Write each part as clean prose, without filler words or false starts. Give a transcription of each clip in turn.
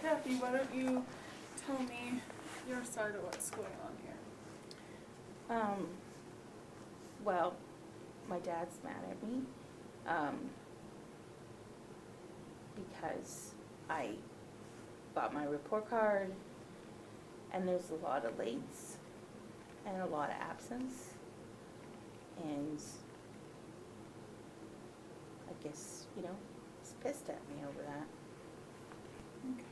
Kathy, why don't you tell me your side of what's going on here? Well, my dad's mad at me, because I got my report card and there's a lot of lates and a lot of absence. And I guess, he's pissed at me over that. Okay.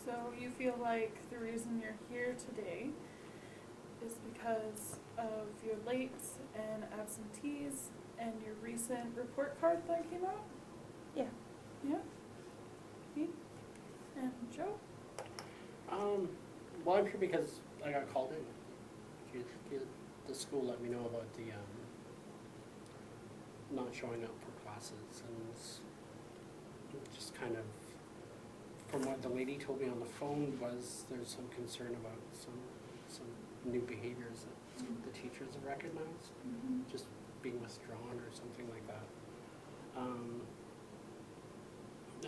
So you feel like the reason you're here today is because of your lates and absentees and your recent report card that came out? Yeah. Yeah? Me? And Joe? Well, I'm here because I got called in. The school let me know about the not showing up for classes, and just kind of, from what the lady told me on the phone, was there's some concern about some new behaviors that some of the teachers have recognized, just being withdrawn or something like that.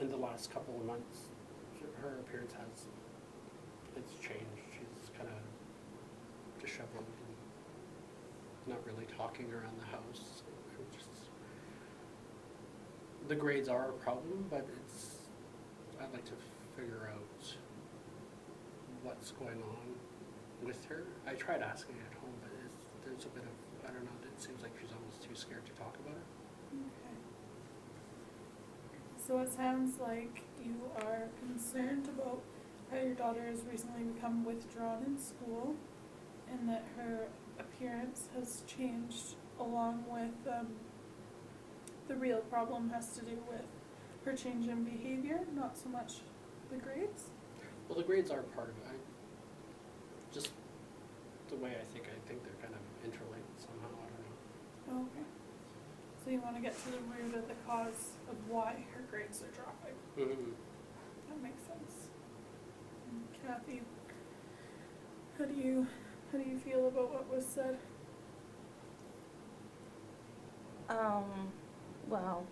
In the last couple of months, her appearance it's changed. She's kind of disheveled and not really talking around the house. The grades are a problem, but I'd like to figure out what's going on with her. I tried asking at home, but there's a bit of, I don't know, it seems like she's almost too scared to talk about it. Okay. So it sounds like you are concerned about how your daughter has recently become withdrawn in school and that her appearance has changed, along with the real problem has to do with her change in behavior, not so much the grades. Well, the grades are part of it. Just the way I think they're kind of interlinked somehow, I don't know. Okay. So you want to get to the root of the cause of why her grades are dropping. Mm-hmm. That makes sense. And Kathy, how do you feel about what was said? Well,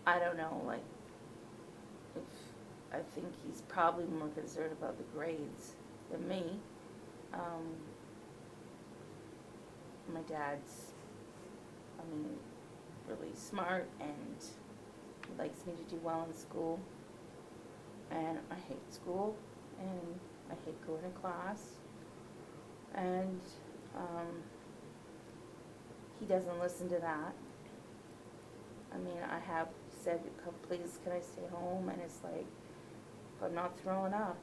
I don't know, I think he's probably more concerned about the grades than me. My dad's, really smart, and he likes me to do well in school. And I hate school, and I hate going to class. And he doesn't listen to that. I have said, please, can I stay home? And it's like, if I'm not throwing up,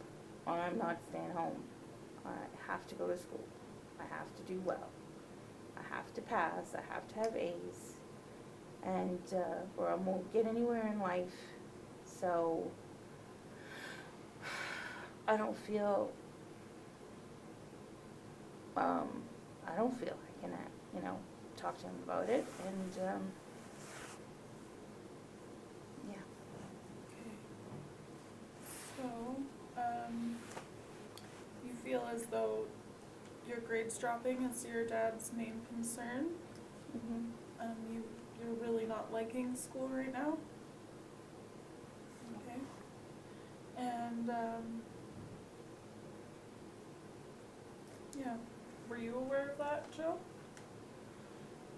or I'm not staying home. I have to go to school. I have to do well. I have to pass. I have to have A's. And, or I won't get anywhere in life. So, I don't feel like I can, talk to him about it, and, yeah. Okay. So, you feel as though your grades dropping is your dad's main concern? You're really not liking school right now? Okay. And, yeah. Were you aware of that, Joe?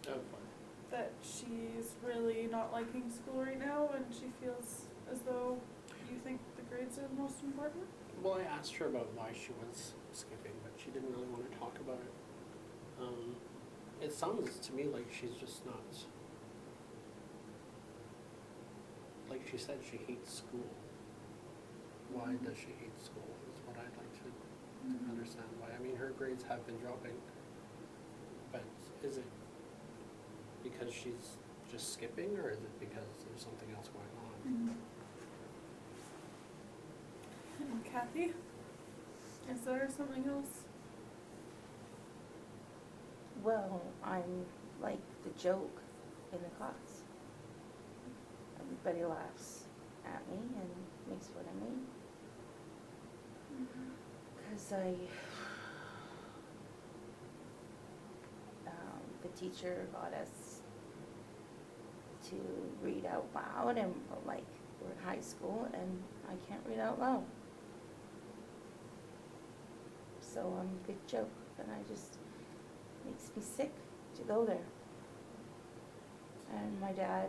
Oh, fine. That she's really not liking school right now and she feels as though you think the grades are the most important? Well, I asked her about why she was skipping, but she didn't really want to talk about it. It sounds to me like she's just not, like she said, she hates school. Why does she hate school is what I'd like to understand why. Her grades have been dropping, but is it because she's just skipping, or is it because there's something else going on? And Kathy, is there something else? Well, I'm like the joke in the class. Everybody laughs at me and makes fun of me. Because the teacher got us to read out loud, and like, we're in high school and I can't read out loud. So I'm a big joke, and makes me sick to go there. And my dad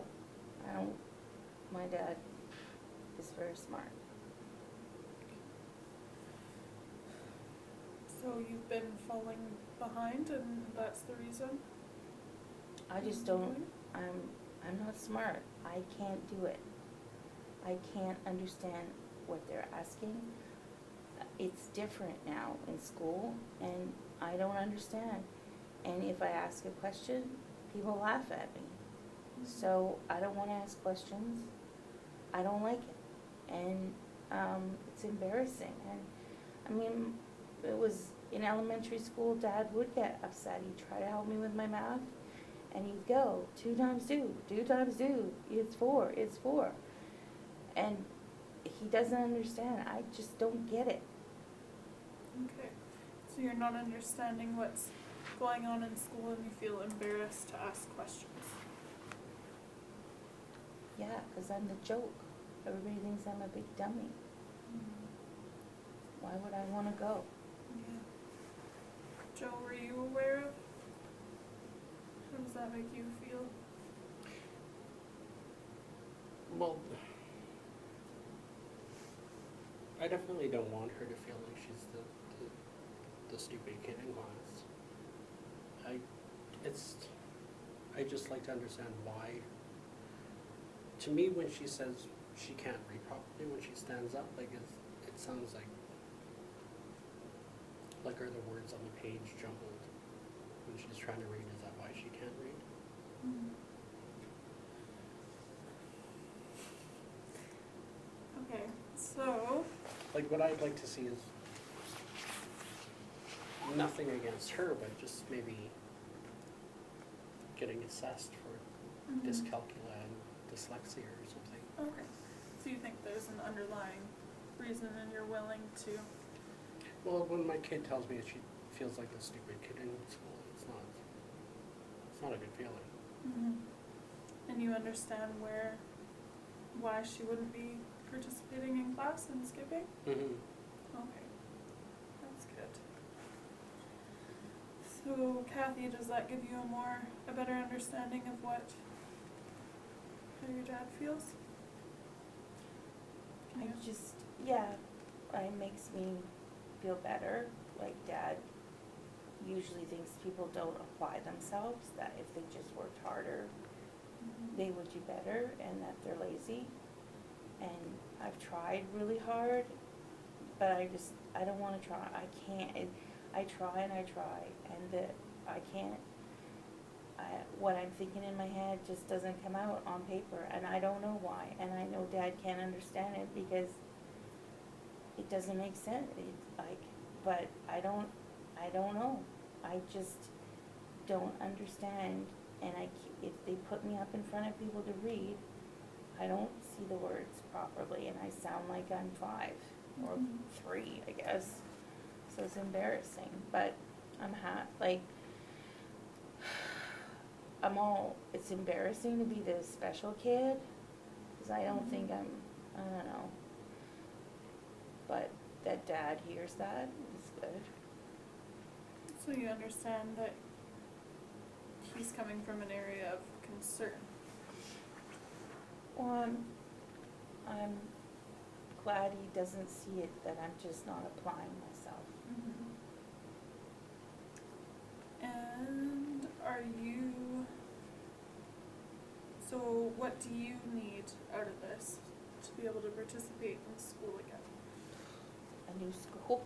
is very smart. So you've been falling behind and that's the reason? I just don't, I'm not smart. I can't do it. I can't understand what they're asking. It's different now in school, and I don't understand. And if I ask a question, people laugh at me. So I don't wanna ask questions. I don't like it. And, it's embarrassing. And, I mean, it was in elementary school, Dad would get upset. He'd try to help me with my math, and he'd go, 2 times 2, it's 4. And he doesn't understand. I just don't get it. Okay, so you're not understanding what's going on in school and you feel embarrassed to ask questions. Yeah, 'cause I'm the joke. Everybody thinks I'm a big dummy. Why would I wanna go? Yeah. Joe, were you aware of? How does that make you feel? Well, I definitely don't want her to feel like she's the stupid kid in class. I just like to understand why. To me, when she says she can't read properly, when she stands up, like it sounds like are the words on the page jumbled when she's trying to read? Is that why she can't read? Okay, so, Like, what I'd like to see is nothing against her, but just maybe getting assessed for dyscalculia and dyslexia or something. okay, so you think there's an underlying reason and you're willing to, Well, when my kid tells me that she feels like a stupid kid in school, it's not a good feeling. and you understand why she wouldn't be participating in class and skipping? Mm-hmm. Okay, that's good. So Kathy, does that give you a better understanding of how your dad feels? Can you- It makes me feel better. Like, Dad usually thinks people don't apply themselves, that if they just worked harder, they would do better, and that they're lazy. And I've tried really hard, but I don't wanna try. I can't. I try, and I can't. What I'm thinking in my head just doesn't come out on paper, and I don't know why. And I know Dad can't understand it because it doesn't make sense. But I don't know. I just don't understand. And if they put me up in front of people to read, I don't see the words properly, and I sound like I'm 5 or 3, I guess. So it's embarrassing, but it's embarrassing to be the special kid, because I don't think I don't know. But that Dad hears that is good. So you understand that he's coming from an area of concern. Well, I'm glad he doesn't see it, that I'm just not applying myself. And so what do you need out of this to be able to participate in school again? A new school.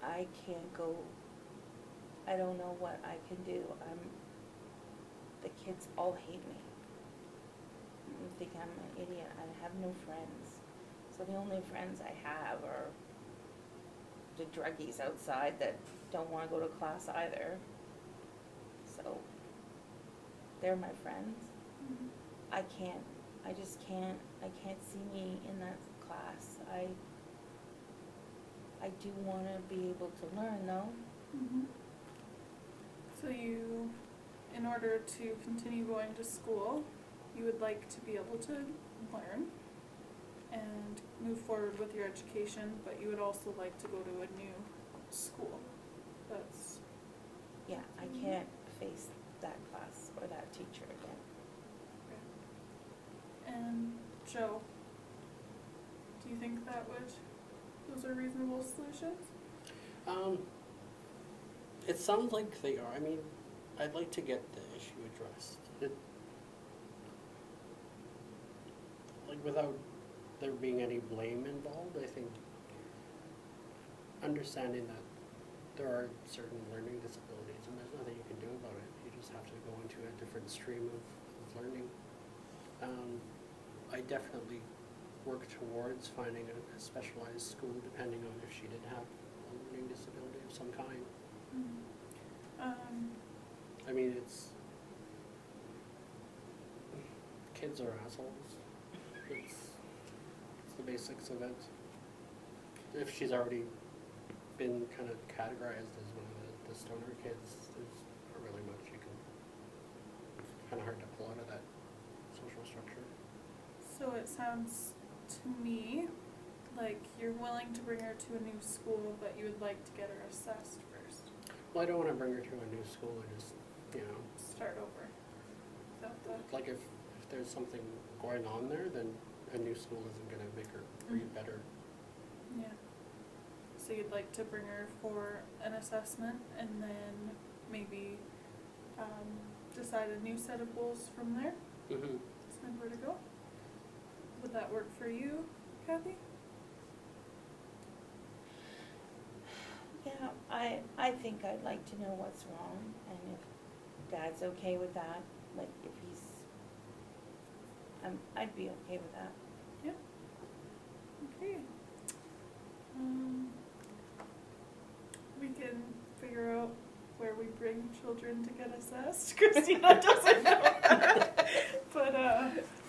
I can't go, I don't know what I can do. The kids all hate me. I think I'm an idiot. I have no friends. So the only friends I have are the druggies outside that don't wanna go to class either. So they're my friends. I can't see me in that class. I do wanna be able to learn though. So you in order to continue going to school, you would like to be able to learn and move forward with your education, but you would also like to go to a new school. That's, Yeah, I can't face that class or that teacher again. and Joe, do you think those are reasonable solutions? It sounds like they are. I mean, I'd like to get the issue addressed. Like without there being any blame involved, I think understanding that there are certain learning disabilities and there's nothing you can do about it. You just have to go into a different stream of learning. I definitely work towards finding a specialized school depending on if she did have a learning disability of some kind. I mean, kids are assholes. It's the basics of it. If she's already been kind of categorized as one of the stoner kids, there's not really much you can, it's kind of hard to pull out of that social structure. So it sounds to me like you're willing to bring her to a new school, but you would like to get her assessed first. Well, I don't want to bring her to a new school and just, Start over. Is that the, like if there's something going on there, then a new school isn't going to make her read better. yeah. So you'd like to bring her for an assessment and then maybe decide a new set of goals from there? Mm-hmm. Decide where to go? Would that work for you, Kathy? Yeah, I think I'd like to know what's wrong, and if Dad's okay with that, like if he's, I'd be okay with that. Okay. We can figure out where we bring children to get assessed. Christina doesn't know that. But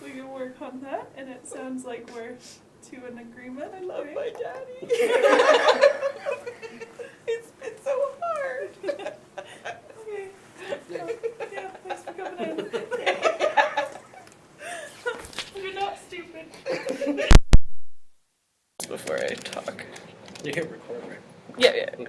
we can work on that, and it sounds like we're to an agreement. I love my daddy. It's been so hard. Okay. Yeah, thanks for coming in. You're not stupid. Before I talk. You hit record, right? Yeah, yeah. Okay.